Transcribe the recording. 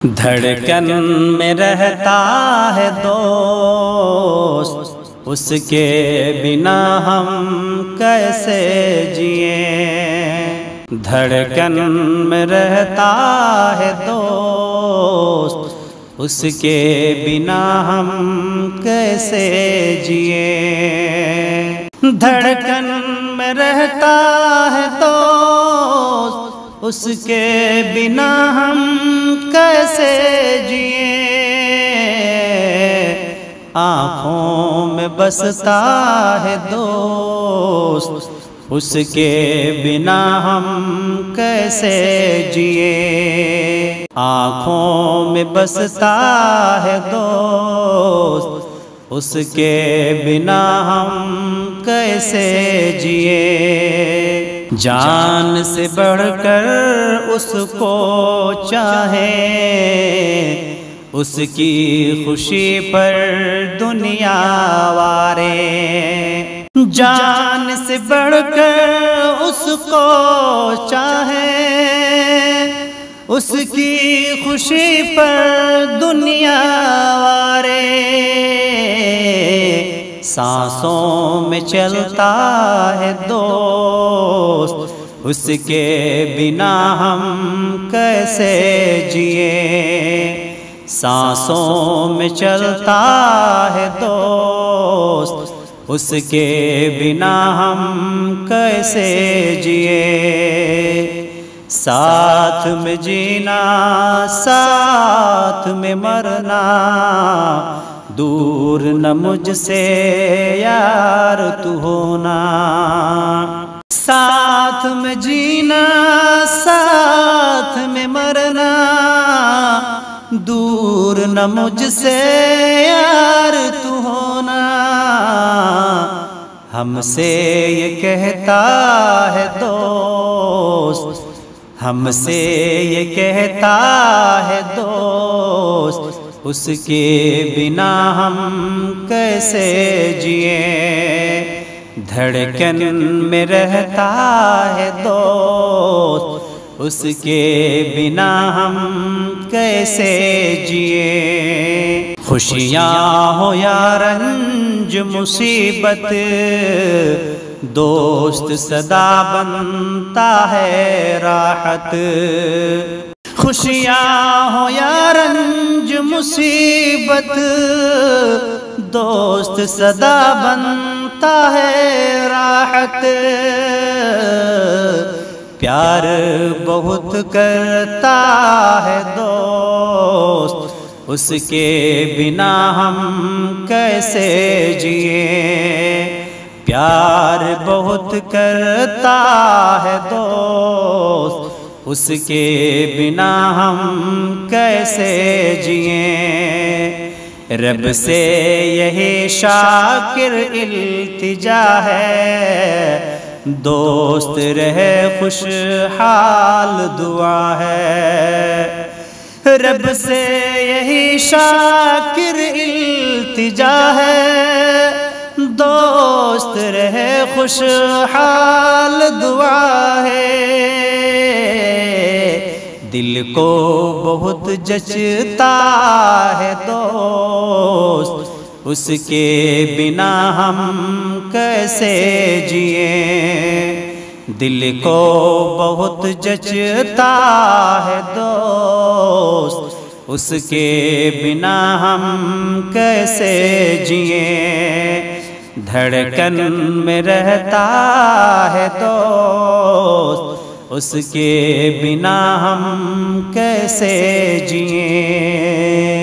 دھڑکن میں رہتا ہے دوست، اس کے بنا ہم کیسے جئیں۔ دھڑکن میں رہتا ہے دوست، اس کے بنا ہم کیسے جئیں۔ دھڑکن میں رہتا ہے دوست، اس کے بنا ہم کیسے جئیں۔ آنکھوں میں بستا ہے دوست، اس کے بنا ہم کیسے جئیں۔ آنکھوں میں بستا ہے دوست، اس کے بنا ہم کیسے جئیں۔ جان سے بڑھ کر اس کو چاہیں، اس کی خوشی پر دنیا وارے۔ جان سے بڑھ کر اس کو چاہیں، اس کی خوشی پر دنیا وارے۔ سانسوں میں چلتا ہے دوست، اس کے بنا ہم کیسے جئیں۔ سانسوں میں چلتا ہے دوست، اس کے بنا ہم کیسے جئیں۔ ساتھ میں جینا، ساتھ میں مرنا، دور نہ مجھ سے یار تو ہونا۔ ساتھ میں جینا، ساتھ میں مرنا، دور نہ مجھ سے یار تو ہونا۔ ہم سے یہ کہتا ہے دوست، ہم سے یہ کہتا ہے دوست، اس کے بنا ہم کیسے جئیں۔ دھڑکن میں رہتا ہے دوست، اس کے بنا ہم کیسے جئیں۔ خوشیاں ہو یا رنج مصیبت، دوست صدا بنتا ہے راحت۔ خوشیاں ہو یا رنج مصیبت، دوست صدا بنتا ہے راحت۔ پیار بہت کرتا ہے دوست، اس کے بنا ہم کیسے جئیں۔ پیار بہت کرتا ہے دوست، اس کے بنا ہم کیسے جئیں۔ رب سے یہی شاکر التجا ہے، دوست رہے خوشحال دعا ہے۔ رب سے یہی شاکر التجا ہے، دوست رہے خوشحال دعا ہے۔ دل کو بہت جچتا ہے دوست، اس کے بنا ہم کیسے جئیں۔ دل کو بہت جچتا ہے دوست، اس کے بنا ہم کیسے جئیں۔ دھڑکن میں رہتا ہے دوست، اس کے بنا ہم کیسے جئیں۔